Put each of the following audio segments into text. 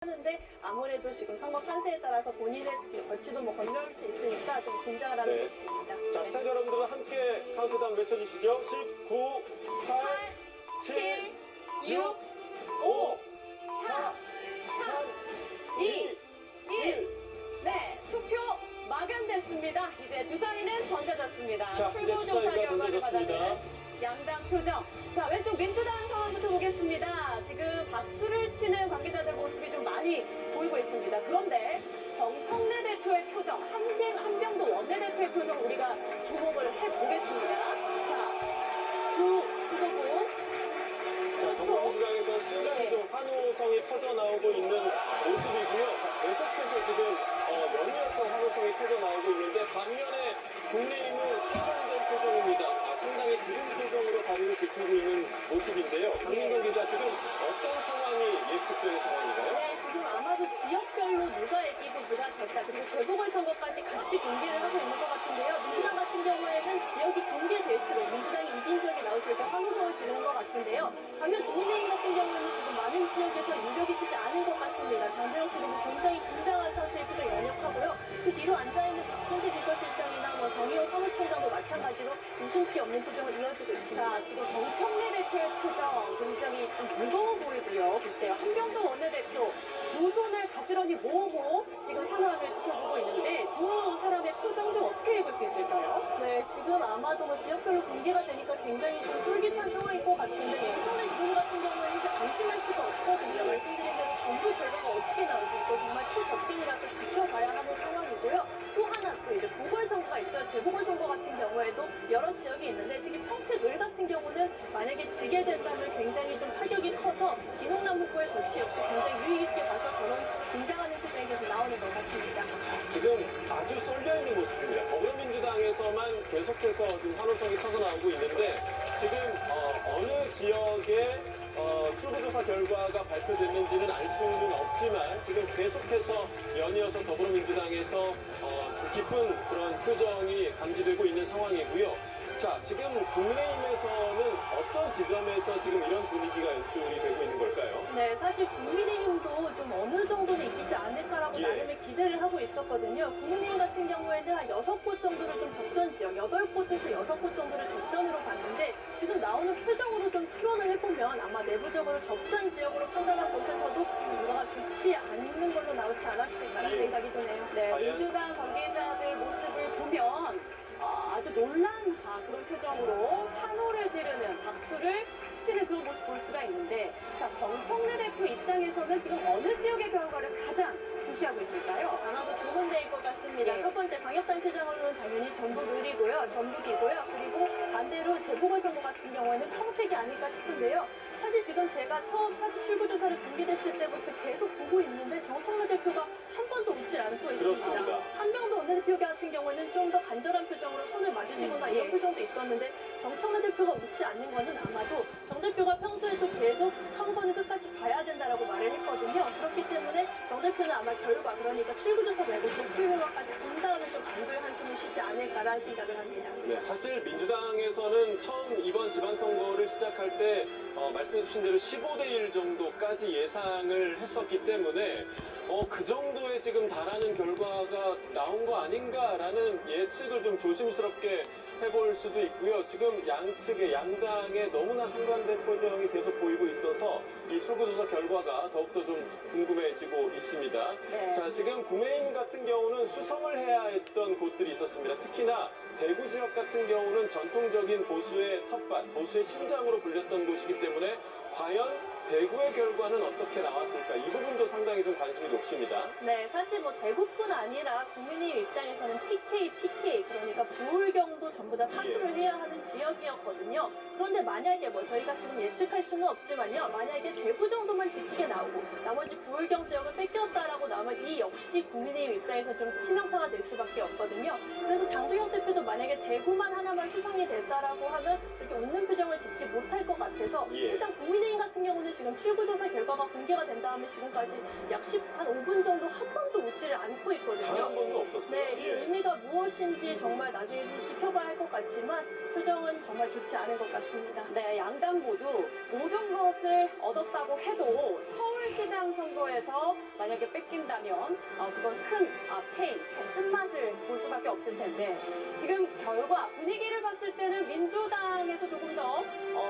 하는데 아무래도 지금 선거 판세에 따라서 본인의 거취도 건너올 수 있으니까 좀 긴장을 하는 네. 모습입니다. 자, 시청자 여러분들은 함께 카운트다운 외쳐주시죠. 19, 8, 7, 6, 5, 4, 3, 2, 1. 네, 투표 마감됐습니다. 이제 주사위는 던져졌습니다. 자, 이제 출구조사 주사위가 결과를 던져졌습니다. 받았는 양당 표정. 자, 왼쪽 민주당 상황부터 보겠습니다. 지금 박수를 치는 관계자들 모습이 좀 많이 보이고 있습니다. 그런데 정청래 대표의 표정, 한병도 원내대표의 표정 우리가 주목을 해보겠습니다. 자, 두 지도부 자, 더불어민주당에서 상당히 좀 환호성이 터져나오고 있는 모습이고요. 자, 계속해서 지금 연이어서 환호성이 터져나오고 있는데 반면에 국민의힘은 상반된 표정입니다. 상당히 기분 표정으로 자리를 지키고 있는 모습인데요. 강민경 기자, 지금 어떤 상황이 예측되는 상황인가요? 네, 지금 아마도 지역별로 누가 이기고 누가 졌다 그리고 재보궐선거까지 같이 공개를 하고 있는 것 같은데요. 민주당 같은 경우에는 지역이 공개될수록 민주당이 이긴 지역이 나올수록 더 환호성을 지르는 것 같은데요. 반면 국민의힘 같은 경우에는 지금 많은 지역에서 유력이 크지 않은 것 같습니다. 장도영 지도부 굉장히 긴장한 상태의 표정이 연역하고요. 그 뒤로 앉아있는 박종대 비서실장이나 정의용 사무총장도 마찬가지로 웃음기 없는 표정을 이어지고 있습니다. 자, 지금 정청래 대표의 표정 굉장히 좀 무거워 보이고요. 글쎄요, 한병도 원내대표 두 손을 가지런히 모으고 지금 상황을 지켜보고 있는데 두 사람의 표정 좀 어떻게 읽을 수 있을까요? 네, 지금 아마도 지역별로 공개가 되니까 굉장히 좀 쫄깃한 상황일 것 같은데 정청래 지도부 같은 경우에는 이제 안심할 수가 없거든요. 말씀드린 대로 전부 결과가 어떻게 나올지 또 정말 초접견이라서 지켜봐야 하는 상황이고요. 또 하나 또 이제 보궐선거가 있죠. 재보궐선거 같은 경우에도 여러 지역이 있는데 특히 평택을 같은 경우는 만약에 지게 된다면 굉장히 좀 타격이 커서 김홍남 후보의 거취 역시 굉장히 유의 깊게 봐서 저는 긴장하는 표정이 계속 나오는 것 같습니다. 지금 아주 쏠려있는 모습입니다. 더불어민주당에서만 계속해서 지금 환호성이 터져나오고 있는데 지금 어느 지역에 출구조사 결과가 발표됐는지는 알 수는 없지만 지금 계속해서 연이어서 더불어민주당에서 기쁜 그런 표정이 감지되고 있는 상황이고요. 자, 지금 국민의힘에서는 어떤 지점에서 지금 이런 분위기가 연출이 되고 있는 걸까요? 네, 사실 국민의힘도 좀 어느 정도는 이기지 않을까라고 나름의 기대를 하고 있었거든요. 국민의힘 같은 경우에는 한 6곳 정도를 좀 접전 지역, 8곳에서 6곳 정도를 접전으로 봤는데 지금 나오는 표정으로 좀 추론을 해보면 아마 내부적으로 접전 지역으로 판단한 곳에서도 결과가 좋지 않는 걸로 나오지 않았을까라는 생각이 드네요. 네, 민주당 관계자들 모습을 보면 아주 놀란 그런 표정으로 환호를 지르는 박수를 치는 그런 모습 볼 수가 있는데 자, 정청래 대표 입장에서는 지금 어느 지역의 결과를 가장 주시하고 있을까요? 아마도 두 군데일 것 같습니다. 첫 번째 광역단체장으로는 당연히 전북이고요. 그리고 반대로 재보궐선거 같은 경우에는 평택이 아닐까 싶은데요. 사실 지금 제가 처음 사직 출구조사를 공개됐을 때부터 계속 보고 있는데 정청래 대표가 한 번도 웃지 않고 있습니다. 그렇습니다. 한병도 원내대표 같은 경우에는 좀 더 간절한 표정으로 손을 맞으시거나 이런 표정도 있었는데 정청래 대표가 웃지 않는 거는 아마도 정 대표가 평소에도 계속 선거는 끝까지 봐야 된다라고 말을 했거든요. 그렇기 때문에 정 대표는 아마 결과 그러니까 출구조사 말고 득표 결과까지 본 다음에 좀 안도의 한숨을 쉬지 않을까라는 생각을 합니다. 네, 사실 민주당에서는 처음 이번 지방선거를 시작할 때 말씀해주신 대로 15대 1 정도까지 예상을 했었기 때문에 그 정도에 지금 달하는 결과가 나온 거 아닌가라는 예측을 좀 조심스럽게 해볼 수도 있고요. 지금 양측의 양당의 너무나 상반된 표정이 계속 보이고 있어서 이 출구조사 결과가 더욱더 좀 궁금해지고 있습니다. 네. 자, 지금 국민의힘 같은 경우는 수성을 해야 했던 곳들이 있었습니다. 특히나 대구 지역 같은 경우는 전통적인 보수의 텃밭, 보수의 심장으로 불렸던 곳이기 때문에 과연 대구의 결과는 어떻게 나왔을까? 이 부분도 상당히 좀 관심이 높습니다. 네, 사실 대구뿐 아니라 국민의힘 입장에서는 PK, 그러니까 부울경도 전부 다 사수를 해야 하는 지역이었거든요. 그런데 만약에 저희가 지금 예측할 수는 없지만요. 만약에 대구 정도만 지키게 나오고 나머지 부울경 지역을 뺏겼다라고 나오면 이 역시 국민의힘 입장에서 좀 치명타가 될 수밖에 없거든요. 그래서 장도영 대표도 만약에 대구만 하나만 수성이 됐다라고 하면 저렇게 웃는 표정을 짓지 못할 것 같아서 일단 국민의힘 같은 경우는 지금 출구조사 결과가 공개가 된 다음에 지금까지 약 한 5분 정도 한 번도 웃지를 않고 있거든요. 단 한 번도 없었어요. 네, 이 예. 의미가 무엇인지 정말 나중에 좀 지켜봐야 할 것 같지만 표정은 정말 좋지 않은 것 같습니다. 네, 양당 모두 모든 것을 얻었다고 해도 서울시장 선거에서 만약에 뺏긴다면 그건 큰 페인, 쓴맛을 볼 수밖에 없을 텐데 지금 결과 분위기를 봤을 때는 민주당에서 조금 더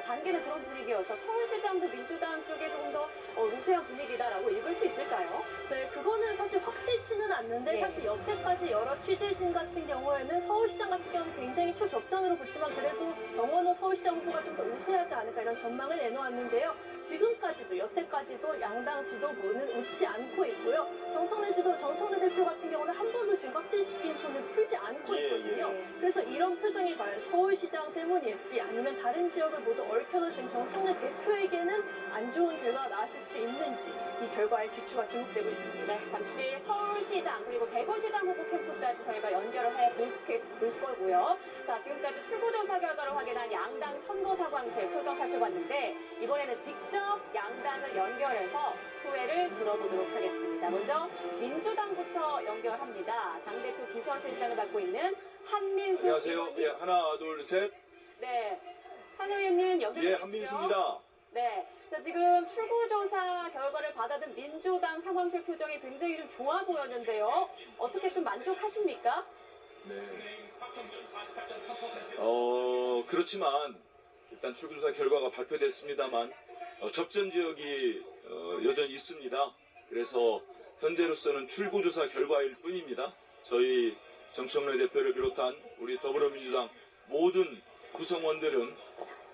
반기는 그런 분위기여서 서울시장도 민주당 쪽에 조금 더 우세한 분위기다라고 읽을 수 있을까요? 네, 그거는 사실 확실치는 않는데 예. 사실 여태까지 여러 취재진 같은 경우에는 서울시장 같은 경우는 굉장히 초접전으로 붙지만 그래도 정원호 서울시장 후보가 좀 더 우세하지 않을까 이런 전망을 내놓았는데요. 지금까지도 여태까지도 양당 지도부는 웃지 않고 있고요. 정청래 대표 같은 경우는 한 번도 지금 깍지낀 손을 풀지 않고 예, 있거든요. 예. 그래서 이런 표정이 과연 서울시장 때문일지 아니면 다른 지역을 모두 얽혀놓으신 정청래 대표에게는 안 좋은 결과가 나왔을 수도 있는지 이 결과의 귀추가 주목되고 있습니다. 네, 잠시 뒤 서울시장 그리고 대구시장 후보 캠프까지 저희가 연결을 해볼 거고요. 자, 지금까지 출구조사 결과를 확인한 양당 선거 상황실 표정 살펴봤는데 이번에는 직접 양당을 연결해서 소회를 들어보도록 하겠습니다. 먼저 민주당부터 연결합니다. 당대표 비서실장을 맡고 있는 한민수 안녕하세요. 의원님. 예, 하나, 둘, 셋. 네, 한 의원님 연결해 예, 주시죠. 한민수입니다. 네. 자, 지금 출구조사 결과를 받아든 민주당 상황실 표정이 굉장히 좀 좋아 보였는데요. 어떻게 좀 만족하십니까? 네. 그렇지만 일단 출구조사 결과가 발표됐습니다만 접전 지역이 여전히 있습니다. 그래서 현재로서는 출구조사 결과일 뿐입니다. 저희 정청래 대표를 비롯한 우리 더불어민주당 모든 구성원들은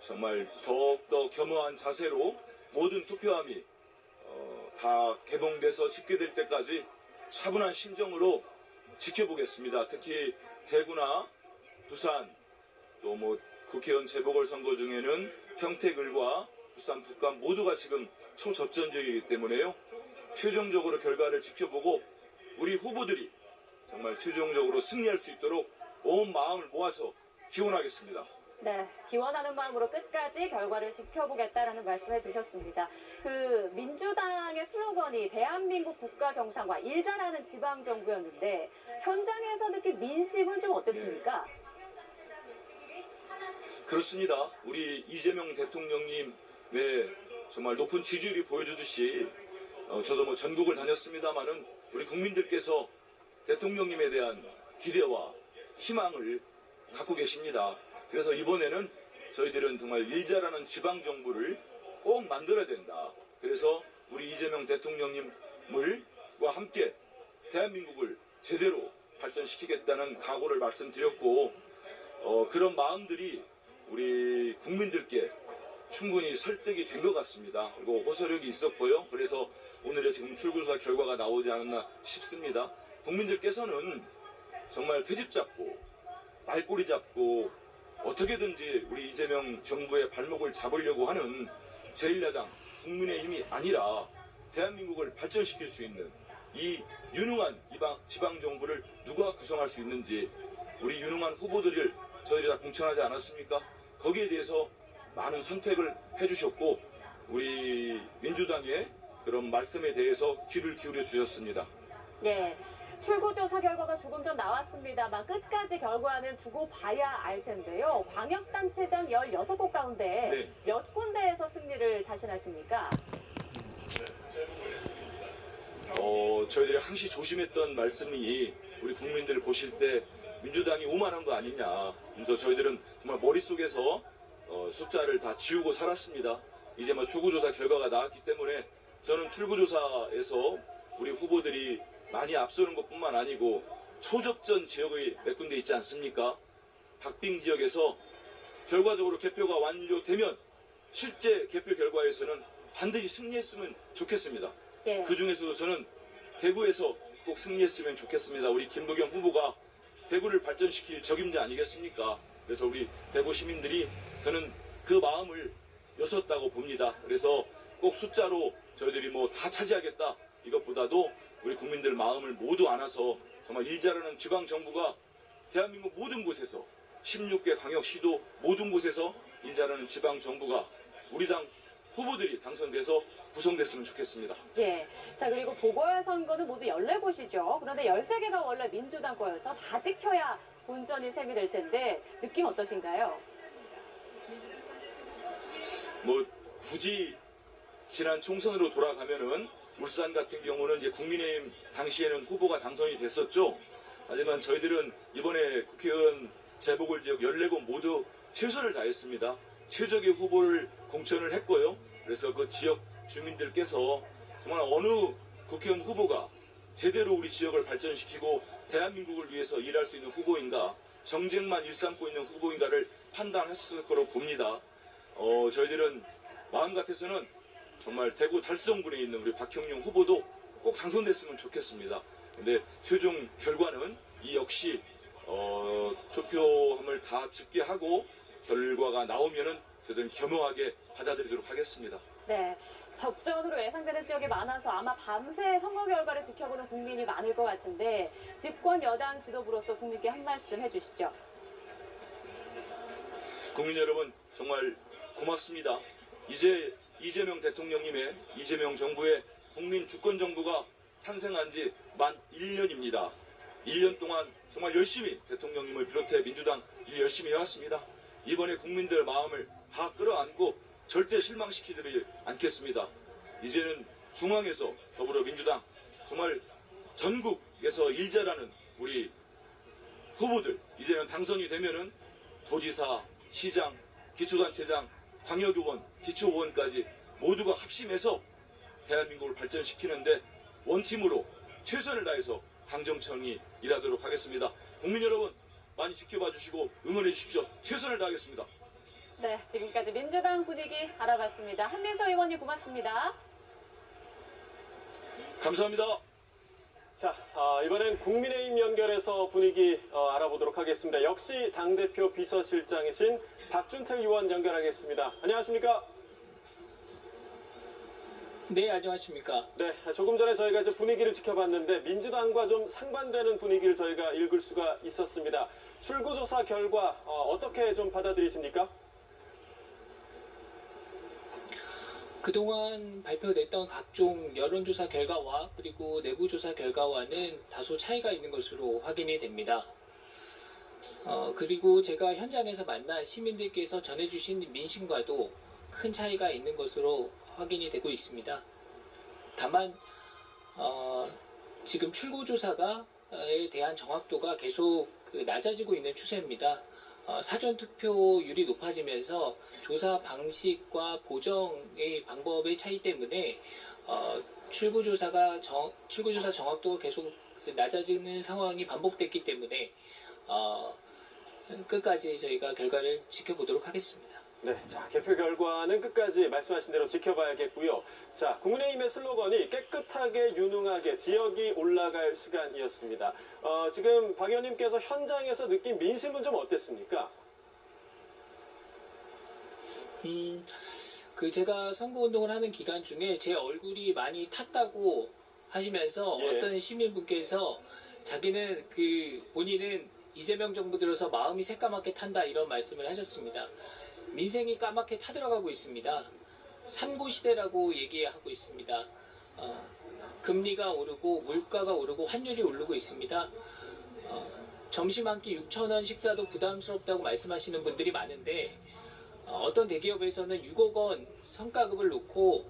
정말 더욱더 겸허한 자세로 모든 투표함이 다 개봉돼서 집계될 때까지 차분한 심정으로 지켜보겠습니다. 특히 대구나 부산 또 뭐 국회의원 재보궐선거 중에는 평택을과 부산 북감 모두가 지금 초접전적이기 때문에요. 최종적으로 결과를 지켜보고 우리 후보들이 정말 최종적으로 승리할 수 있도록 온 마음을 모아서 기원하겠습니다. 네, 기원하는 마음으로 끝까지 결과를 지켜보겠다라는 말씀해 주셨습니다. 그 민주당의 슬로건이 대한민국 국가 정상과 일 잘하는 지방 정부였는데 현장에서 느낀 민심은 좀 어땠습니까? 그렇습니다. 우리 이재명 대통령님의 정말 높은 지지율이 보여주듯이 저도 뭐 전국을 다녔습니다마는 우리 국민들께서 대통령님에 대한 기대와 희망을 갖고 계십니다. 그래서 이번에는 저희들은 정말 일 잘하는 지방 정부를 꼭 만들어야 된다. 그래서 우리 이재명 대통령님과 함께 대한민국을 제대로 발전시키겠다는 각오를 말씀드렸고 그런 마음들이 우리 국민들께 충분히 설득이 된 것 같습니다. 그리고 호소력이 있었고요. 그래서 오늘의 지금 출구조사 결과가 나오지 않았나 싶습니다. 국민들께서는 정말 트집 잡고 말꼬리 잡고 어떻게든지 우리 이재명 정부의 발목을 잡으려고 하는 제1야당 국민의힘이 아니라 대한민국을 발전시킬 수 있는 이 유능한 지방정부를 누가 구성할 수 있는지 우리 유능한 후보들을 저희들이 다 공천하지 않았습니까? 거기에 대해서 많은 선택을 해주셨고 우리 민주당의 그런 말씀에 대해서 귀를 기울여 주셨습니다. 네. 출구조사 결과가 조금 전 나왔습니다만 끝까지 결과는 두고 봐야 알 텐데요. 광역단체장 16곳 가운데 네. 몇 군데에서 승리를 자신하십니까? 저희들이 항시 조심했던 말씀이 우리 국민들 보실 때 민주당이 오만한 거 아니냐. 그래서 저희들은 정말 머릿속에서 숫자를 다 지우고 살았습니다. 이제 뭐 출구조사 결과가 나왔기 때문에 저는 출구조사에서 우리 후보들이 많이 앞서는 것뿐만 아니고 초접전 지역이 몇 군데 있지 않습니까? 박빙 지역에서 결과적으로 개표가 완료되면 실제 개표 결과에서는 반드시 승리했으면 좋겠습니다. 예. 그 중에서도 저는 대구에서 꼭 승리했으면 좋겠습니다. 우리 김부겸 후보가 대구를 발전시킬 적임자 아니겠습니까? 그래서 우리 대구 시민들이 저는 그 마음을 여섰다고 봅니다. 그래서 꼭 숫자로 저희들이 뭐 다 차지하겠다 이것보다도 우리 국민들 마음을 모두 안아서 정말 일 잘하는 지방정부가 대한민국 모든 곳에서 16개 광역시도 모든 곳에서 일 잘하는 지방정부가 우리 당 후보들이 당선돼서 구성됐으면 좋겠습니다. 예. 자, 그리고 보궐선거는 모두 14곳이죠. 그런데 13개가 원래 민주당 거여서 다 지켜야 본전이 셈이 될 텐데 느낌 어떠신가요? 뭐 굳이 지난 총선으로 돌아가면은 울산 같은 경우는 이제 국민의힘 당시에는 후보가 당선이 됐었죠. 하지만 저희들은 이번에 국회의원 재보궐지역 14곳 모두 최선을 다했습니다. 최적의 후보를 공천을 했고요. 그래서 그 지역 주민들께서 정말 어느 국회의원 후보가 제대로 우리 지역을 발전시키고 대한민국을 위해서 일할 수 있는 후보인가, 정쟁만 일삼고 있는 후보인가를 판단했을 거로 봅니다. 저희들은 마음 같아서는 정말 대구 달성군에 있는 우리 박형룡 후보도 꼭 당선됐으면 좋겠습니다. 근데 최종 결과는 이 역시 투표함을 다 집계하고 결과가 나오면은 저희들은 겸허하게 받아들이도록 하겠습니다. 네. 접전으로 예상되는 지역이 많아서 아마 밤새 선거 결과를 지켜보는 국민이 많을 것 같은데 집권 여당 지도부로서 국민께 한 말씀 해주시죠. 국민 여러분 정말 고맙습니다. 이제 이재명 대통령님의 이재명 정부의 국민 주권 정부가 탄생한 지 만 1년입니다. 1년 동안 정말 열심히 대통령님을 비롯해 민주당 일 열심히 해왔습니다. 이번에 국민들 마음을 다 끌어안고 절대 실망시키지 않겠습니다. 이제는 중앙에서 더불어민주당 정말 전국에서 일 잘하는 우리 후보들 이제는 당선이 되면은 도지사, 시장, 기초단체장, 광역의원, 기초의원까지 모두가 합심해서 대한민국을 발전시키는데 원팀으로 최선을 다해서 당정청이 일하도록 하겠습니다. 국민 여러분 많이 지켜봐 주시고 응원해 주십시오. 최선을 다하겠습니다. 네, 지금까지 민주당 분위기 알아봤습니다. 한민서 의원님 고맙습니다. 감사합니다. 자, 이번엔 국민의힘 연결해서 분위기 알아보도록 하겠습니다. 역시 당대표 비서실장이신 박준택 의원 연결하겠습니다. 안녕하십니까? 네, 안녕하십니까. 네, 조금 전에 저희가 이제 분위기를 지켜봤는데 민주당과 좀 상반되는 분위기를 저희가 읽을 수가 있었습니다. 출구조사 결과 어떻게 좀 받아들이십니까? 그동안 발표됐던 각종 여론조사 결과와 그리고 내부조사 결과와는 다소 차이가 있는 것으로 확인이 됩니다. 그리고 제가 현장에서 만난 시민들께서 전해주신 민심과도 큰 차이가 있는 것으로 확인이 되고 있습니다. 다만 지금 출구조사에 대한 정확도가 계속 낮아지고 있는 추세입니다. 사전투표율이 높아지면서 조사 방식과 보정의 방법의 차이 때문에 출구조사 정확도가 계속 낮아지는 상황이 반복됐기 때문에 끝까지 저희가 결과를 지켜보도록 하겠습니다. 네, 자, 개표 결과는 끝까지 말씀하신 대로 지켜봐야겠고요. 자, 국민의힘의 슬로건이 깨끗하게 유능하게 지역이 올라갈 시간이었습니다. 지금 박 의원님께서 현장에서 느낀 민심은 좀 어땠습니까? 제가 선거운동을 하는 기간 중에 제 얼굴이 많이 탔다고 하시면서 예. 어떤 시민분께서 자기는 본인은 이재명 정부 들어서 마음이 새까맣게 탄다 이런 말씀을 하셨습니다. 민생이 까맣게 타들어가고 있습니다. 삼고시대라고 얘기하고 있습니다. 금리가 오르고 물가가 오르고 환율이 오르고 있습니다. 점심 한 끼 6,000원 식사도 부담스럽다고 말씀하시는 분들이 많은데 어떤 대기업에서는 6억 원 성과급을 놓고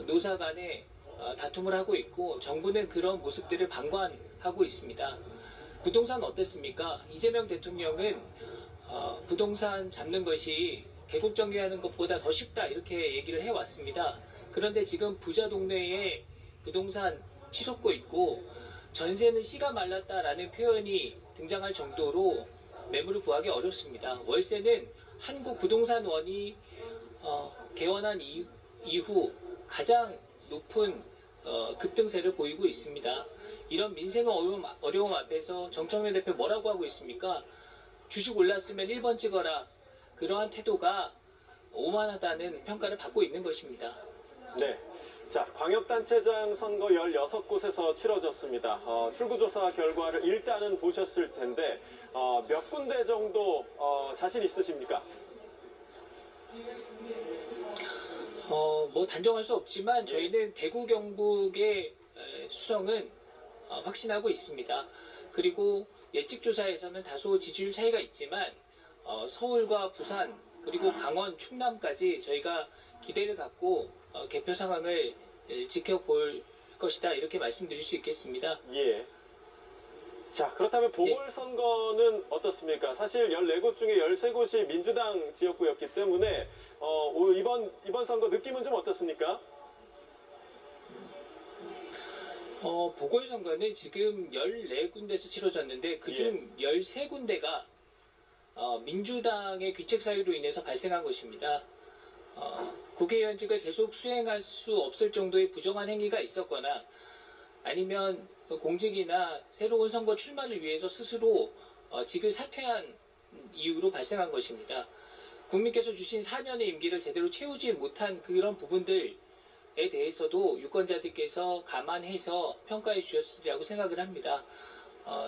노사 간에 다툼을 하고 있고 정부는 그런 모습들을 방관하고 있습니다. 부동산 어땠습니까? 이재명 대통령은 부동산 잡는 것이 계곡 정리하는 것보다 더 쉽다 이렇게 얘기를 해왔습니다. 그런데 지금 부자 동네에 부동산 치솟고 있고 전세는 씨가 말랐다라는 표현이 등장할 정도로 매물을 구하기 어렵습니다. 월세는 한국부동산원이 개원한 이후 가장 높은 급등세를 보이고 있습니다. 이런 민생의 어려움 앞에서 정청래 대표 뭐라고 하고 있습니까? 주식 올랐으면 1번 찍어라. 그러한 태도가 오만하다는 평가를 받고 있는 것입니다. 네. 자, 광역단체장 선거 16곳에서 치러졌습니다. 출구조사 결과를 일단은 보셨을 텐데, 몇 군데 정도 자신 있으십니까? 뭐 단정할 수 없지만 저희는 대구 경북의 수성은 확신하고 있습니다. 그리고 예측 조사에서는 다소 지지율 차이가 있지만 서울과 부산 그리고 강원, 충남까지 저희가 기대를 갖고 개표 상황을 지켜볼 것이다 이렇게 말씀드릴 수 있겠습니다. 예. 자, 그렇다면 보궐선거는 어떻습니까? 사실 14곳 중에 13곳이 민주당 지역구였기 때문에 이번 선거 느낌은 좀 어떻습니까? 보궐선거는 지금 14군데에서 치러졌는데 그중 13군데가 민주당의 귀책 사유로 인해서 발생한 것입니다. 국회의원직을 계속 수행할 수 없을 정도의 부정한 행위가 있었거나 아니면 공직이나 새로운 선거 출마를 위해서 스스로 직을 사퇴한 이유로 발생한 것입니다. 국민께서 주신 4년의 임기를 제대로 채우지 못한 그런 부분들에 대해서도 유권자들께서 감안해서 평가해 주셨으리라고 생각을 합니다.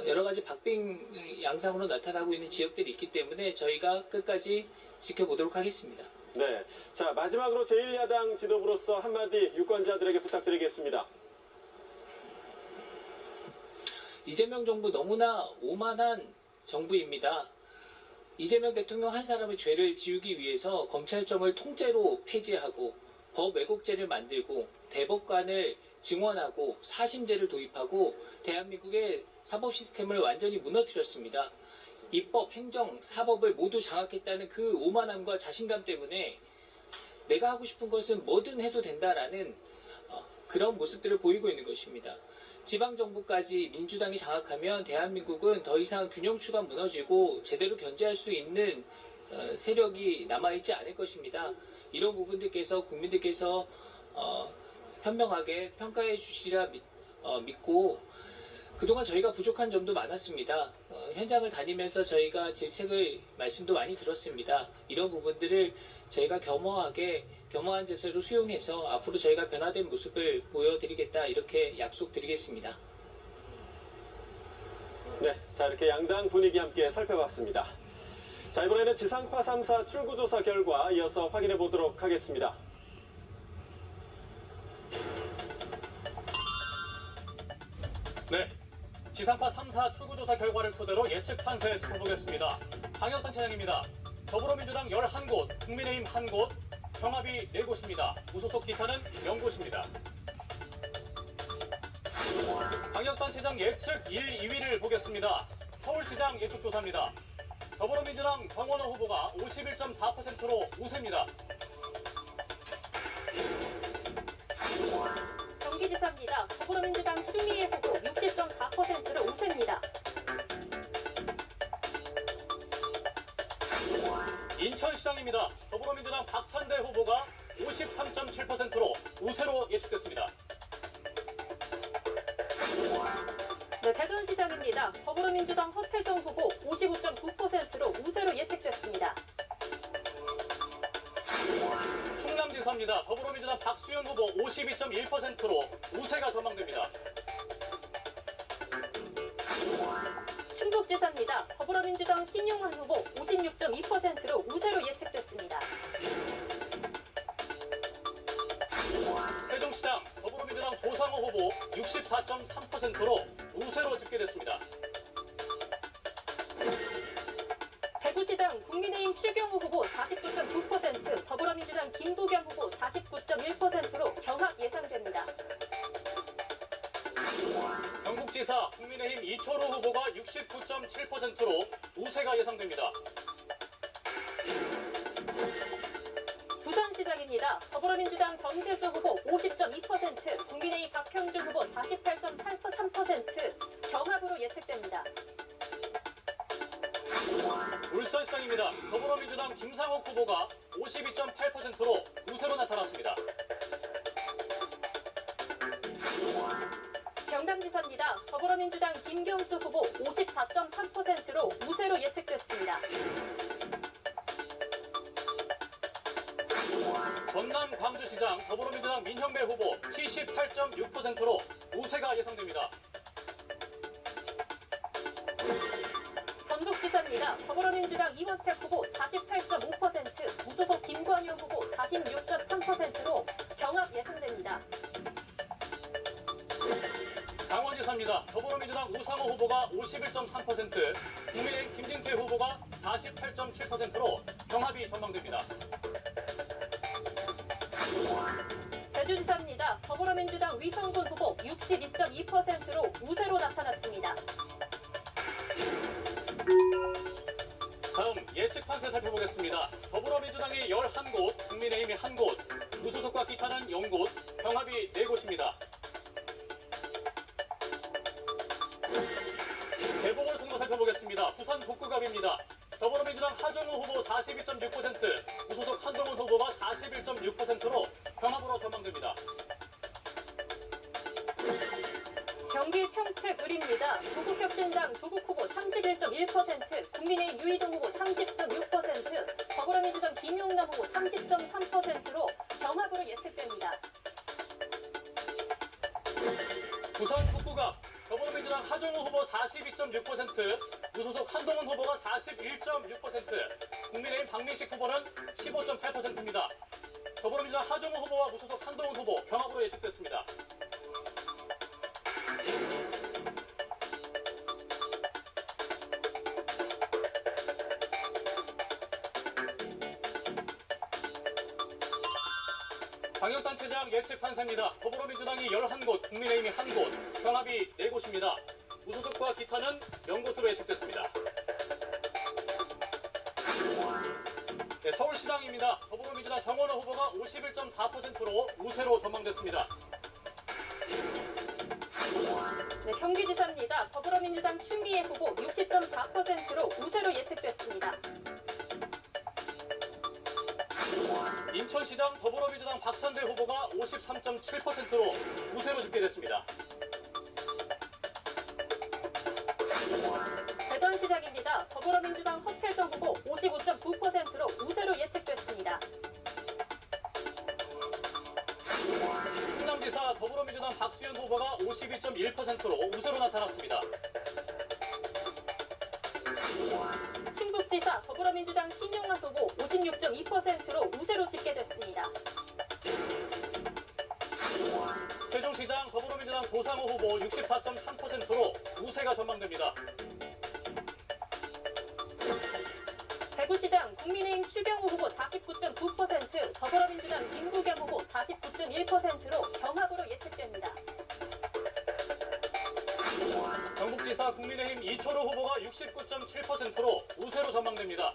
여러 가지 박빙 양상으로 나타나고 있는 지역들이 있기 때문에 저희가 끝까지 지켜보도록 하겠습니다. 네. 자, 마지막으로 제1야당 지도부로서 한마디 유권자들에게 부탁드리겠습니다. 이재명 정부 너무나 오만한 정부입니다. 이재명 대통령 한 사람의 죄를 지우기 위해서 검찰청을 통째로 폐지하고 법 왜곡죄를 만들고 대법관을 증원하고 사심제를 도입하고 대한민국의 사법 시스템을 완전히 무너뜨렸습니다. 입법, 행정, 사법을 모두 장악했다는 그 오만함과 자신감 때문에 내가 하고 싶은 것은 뭐든 해도 된다라는 그런 모습들을 보이고 있는 것입니다. 지방정부까지 민주당이 장악하면 대한민국은 더 이상 균형추가 무너지고 제대로 견제할 수 있는 세력이 남아있지 않을 것입니다. 이런 부분들께서 국민들께서 현명하게 평가해 주시리라 믿고 그동안 저희가 부족한 점도 많았습니다. 현장을 다니면서 저희가 질책을 말씀도 많이 들었습니다. 이런 부분들을 저희가 겸허한 자세로 수용해서 앞으로 저희가 변화된 모습을 보여드리겠다 이렇게 약속드리겠습니다. 네. 자, 이렇게 양당 분위기 함께 살펴봤습니다. 자, 이번에는 지상파 3사 출구조사 결과 이어서 확인해 보도록 하겠습니다. 네, 지상파 3사 출구조사 결과를 토대로 예측 판세 짚어보겠습니다. 강혁단 차장입니다. 더불어민주당 11곳, 국민의힘 1곳, 경합이 4곳입니다. 무소속 기타는 0곳입니다. 강혁단 차장 예측 1, 2위를 보겠습니다. 서울시장 예측조사입니다. 더불어민주당 정원호 후보가 51.4%로 우세입니다. 경기지사입니다. 더불어민주당 추미애 후보 60.4%로 우세입니다. 인천시장입니다. 더불어민주당 박찬대 후보가 53.7%로 우세로 예측됐습니다. 네, 대전시장입니다. 더불어민주당 허태정 후보 55.9%로 우세로 예측됐습니다. 충남지사입니다. 더불어민주당 박수현 후보 52.1%로 우세가 전망됩니다. 충북지사입니다. 더불어민주당 신용환 후보 56.2%로 우세로 예측됐습니다. 세종시장 더불어민주당 조상호 후보 64.3%로 우세로 집계됐습니다. 대구시장 국민의힘 최경우 후보 49.9%, 더불어민주당 김부겸 후보 49.1%로 경합 예상됩니다. 경북지사 국민의힘 이철호 후보가 69.7%로 우세가 예상됩니다. 부산시장입니다. 더불어민주당 정재수 후보 50.2%, 국민의힘 박형준 후보 48.3%, 경합으로 예측됩니다. 울산시장입니다. 더불어민주당 김상욱 후보가 52.8%로 우세로 나타났습니다. 경남지사입니다. 더불어민주당 김경수 후보 54.3%로 우세로 예측됐습니다. 전남 광주시장 더불어민주당 민형배 후보 78.6%로 우세가 예상됩니다. 전북지사입니다. 더불어민주당 이원택 후보 48.5%, 무소속 김관효 후보 46.3%로 경합 예상됩니다. 강원지사입니다. 더불어민주당 우상호 후보가 51.3%, 국민의힘 김진태 후보가 48.7%로 경합이 전망됩니다. 제주지사입니다. 더불어민주당 위성군 후보 62.2%로 우세로 나타났습니다. 다음 예측 판세 살펴보겠습니다. 더불어민주당이 11곳, 국민의힘이 1곳, 무소속과 기타는 0곳, 경합이 4곳입니다. 재보궐선거 살펴보겠습니다. 부산 북구갑입니다. 더불어민주당 하정우 후보 42.6%, 무소속 한동훈 후보가 41.6%로 경합으로 전망됩니다. 경기 평택을입니다. 조국혁신당 조국 후보 31.1%, 국민의힘 유이동 후보 30.6%, 더불어민주당 김용남 후보 30.3%로 경합으로 예측됩니다. 부산 북구갑, 더불어민주당 하정우 후보 42.6%, 무소속 한동훈 후보가 41.6%, 국민의힘 박민식 후보는 15.8%입니다. 더불어민주당 하정우 후보와 무소속 한동훈 후보 경합으로 예측됐습니다. 광역단체장 예측 판세입니다. 더불어민주당이 11곳, 국민의힘이 1곳, 경합이 4곳입니다. 무소속과 기타는 0곳으로 예측됐습니다. 네, 서울시장입니다. 더불어민주당 정원호 후보가 51.4%로 우세로 전망됐습니다. 네, 경기지사입니다. 더불어민주당 추미애 후보 60.4%로 우세로 예측됐습니다. 인천시장 더불어민주당 박찬대 후보가 53.7%로 우세로 집계됐습니다. 대전시장입니다. 더불어민주당 허태정 후보 55.9%로 우세로 예측됐습니다. 충남지사 더불어민주당 박수현 후보가 52.1%로 우세로 나타났습니다. 충북지사 더불어민주당 신용만 후보 56.2%로 우세로 집계됐습니다. 세종시장 더불어민주당 조상호 후보 64.3%로 우세가 전망됩니다. 대구시장 국민의힘 추경호 후보 49.9%, 더불어민주당 김부겸 후보 49.1%로 경합으로 예측됩니다. 경북지사 국민의힘 이철호 후보가 69.7%로 우세로 전망됩니다.